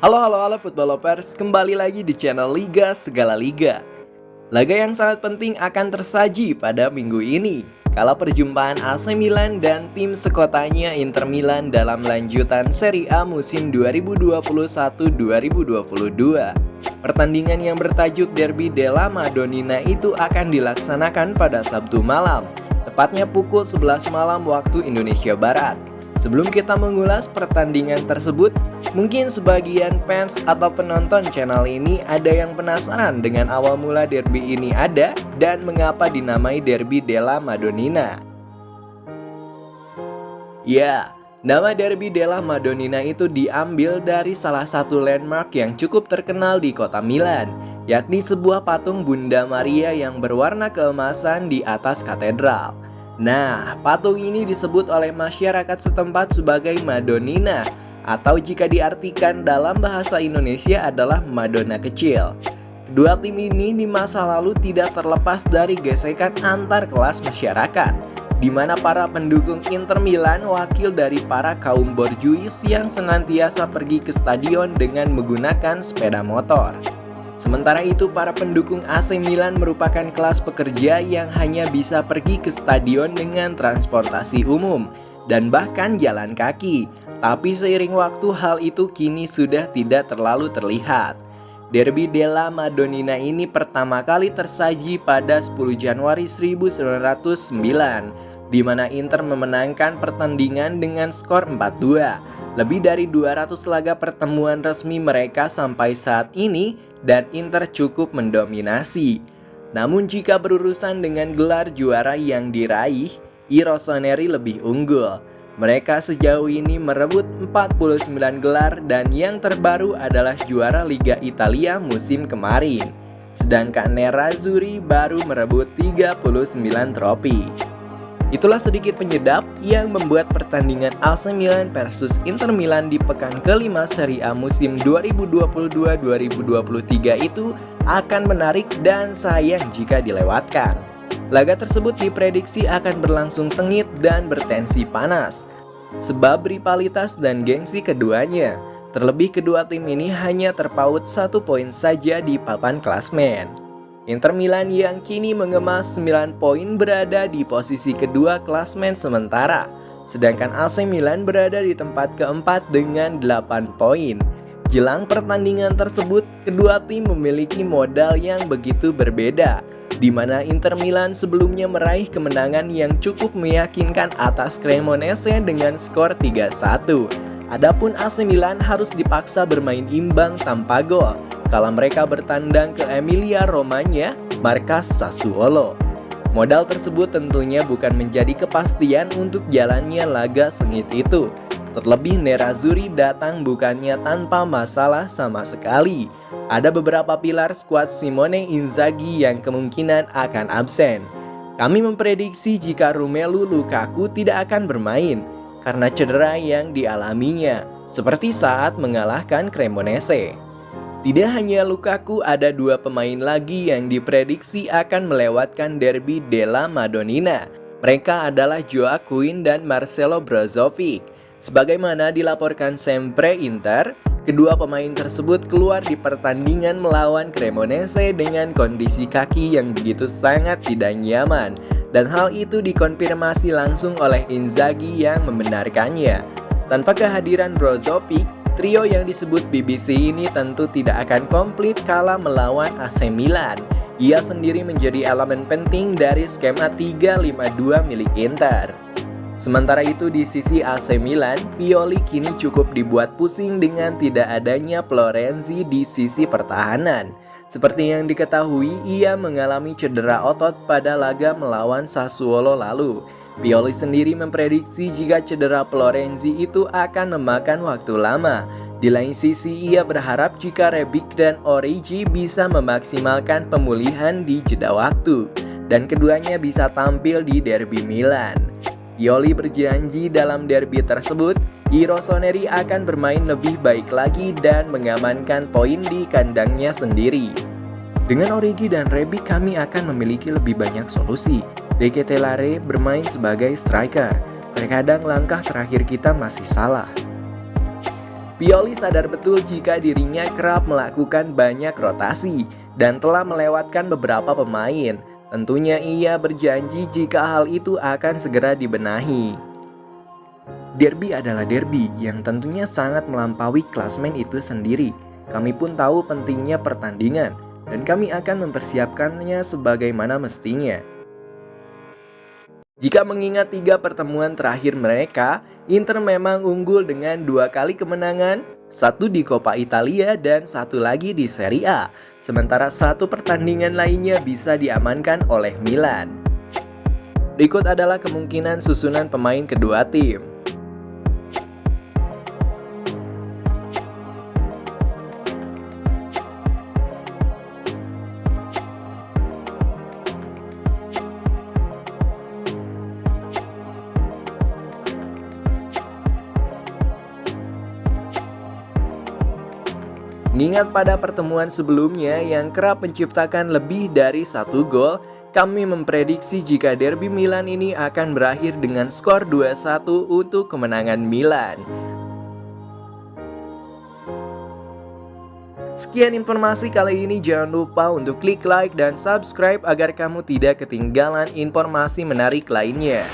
Halo Football Lovers, kembali lagi di channel Liga Segala Liga. Laga yang sangat penting akan tersaji pada minggu ini kala perjumpaan AC Milan dan tim sekotanya Inter Milan dalam lanjutan Serie A musim 2021-2022. Pertandingan yang bertajuk Derby della Madonnina itu akan dilaksanakan pada Sabtu malam, tepatnya pukul 11 malam waktu Indonesia Barat. Sebelum kita mengulas pertandingan tersebut, mungkin sebagian fans atau penonton channel ini ada yang penasaran dengan awal mula derby ini ada dan mengapa dinamai Derby della Madonnina. Ya, nama Derby della Madonnina itu diambil dari salah satu landmark yang cukup terkenal di kota Milan, yakni sebuah patung Bunda Maria yang berwarna keemasan di atas katedral. Nah, patung ini disebut oleh masyarakat setempat sebagai Madonnina, atau jika diartikan dalam bahasa Indonesia adalah Madonna kecil. Kedua tim ini di masa lalu tidak terlepas dari gesekan antar kelas masyarakat, di mana para pendukung Inter Milan wakil dari para kaum borjuis yang senantiasa pergi ke stadion dengan menggunakan sepeda motor. Sementara itu, para pendukung AC Milan merupakan kelas pekerja yang hanya bisa pergi ke stadion dengan transportasi umum dan bahkan jalan kaki. Tapi seiring waktu hal itu kini sudah tidak terlalu terlihat. Derby della Madonnina ini pertama kali tersaji pada 10 Januari 1909, di mana Inter memenangkan pertandingan dengan skor 4-2. Lebih dari 200 laga pertemuan resmi mereka sampai saat ini dan Inter cukup mendominasi. Namun jika berurusan dengan gelar juara yang diraih, I Rossoneri lebih unggul. Mereka sejauh ini merebut 49 gelar dan yang terbaru adalah juara Liga Italia musim kemarin. Sedangkan Nerazzurri baru merebut 39 trofi. Itulah sedikit penyedap yang membuat pertandingan AC Milan versus Inter Milan di pekan kelima Serie A musim 2022-2023 itu akan menarik dan sayang jika dilewatkan. Laga tersebut diprediksi akan berlangsung sengit dan bertensi panas, sebab rivalitas dan gengsi keduanya. Terlebih kedua tim ini hanya terpaut 1 poin saja di papan klasmen. Inter Milan yang kini mengemas 9 poin berada di posisi kedua klasmen sementara, sedangkan AC Milan berada di tempat keempat dengan 8 poin. Jelang pertandingan tersebut, kedua tim memiliki modal yang begitu berbeda, di mana Inter Milan sebelumnya meraih kemenangan yang cukup meyakinkan atas Cremonese dengan skor 3-1. Adapun AC Milan harus dipaksa bermain imbang tanpa gol kala mereka bertandang ke Emilia Romagna, markas Sassuolo. Modal tersebut tentunya bukan menjadi kepastian untuk jalannya laga sengit itu. Terlebih Nerazzurri datang bukannya tanpa masalah sama sekali. Ada beberapa pilar skuad Simone Inzaghi yang kemungkinan akan absen. Kami memprediksi jika Romelu Lukaku tidak akan bermain karena cedera yang dialaminya, seperti saat mengalahkan Cremonese. Tidak hanya Lukaku, ada 2 pemain lagi yang diprediksi akan melewatkan Derby della Madonnina. Mereka adalah Joaquin dan Marcelo Brozovic. Sebagaimana dilaporkan Sempre Inter, kedua pemain tersebut keluar di pertandingan melawan Cremonese dengan kondisi kaki yang begitu sangat tidak nyaman. Dan hal itu dikonfirmasi langsung oleh Inzaghi yang membenarkannya. Tanpa kehadiran Brozovic, trio yang disebut BBC ini tentu tidak akan komplit kala melawan AC Milan. Ia sendiri menjadi elemen penting dari skema 3-5-2 milik Inter. Sementara itu di sisi AC Milan, Pioli kini cukup dibuat pusing dengan tidak adanya Florenzi di sisi pertahanan. Seperti yang diketahui, ia mengalami cedera otot pada laga melawan Sassuolo lalu. Pioli sendiri memprediksi jika cedera Florenzi itu akan memakan waktu lama. Di lain sisi, ia berharap jika Rebic dan Origi bisa memaksimalkan pemulihan di jeda waktu, dan keduanya bisa tampil di Derby Milan. Pioli berjanji dalam derby tersebut, I Rossoneri akan bermain lebih baik lagi dan mengamankan poin di kandangnya sendiri. Dengan Origi dan Rebic kami akan memiliki lebih banyak solusi. De Ketelaere bermain sebagai striker. Terkadang langkah terakhir kita masih salah. Pioli sadar betul jika dirinya kerap melakukan banyak rotasi dan telah melewatkan beberapa pemain. Tentunya ia berjanji jika hal itu akan segera dibenahi. Derby adalah derby yang tentunya sangat melampaui klasemen itu sendiri. Kami pun tahu pentingnya pertandingan dan kami akan mempersiapkannya sebagaimana mestinya. Jika mengingat 3 pertemuan terakhir mereka, Inter memang unggul dengan 2 kali kemenangan, 1 di Coppa Italia dan 1 lagi di Serie A. Sementara 1 pertandingan lainnya bisa diamankan oleh Milan. Berikut adalah kemungkinan susunan pemain kedua tim. Mengingat pada pertemuan sebelumnya yang kerap menciptakan lebih dari 1 gol, kami memprediksi jika derby Milan ini akan berakhir dengan skor 2-1 untuk kemenangan Milan. Sekian informasi kali ini, jangan lupa untuk klik like dan subscribe agar kamu tidak ketinggalan informasi menarik lainnya.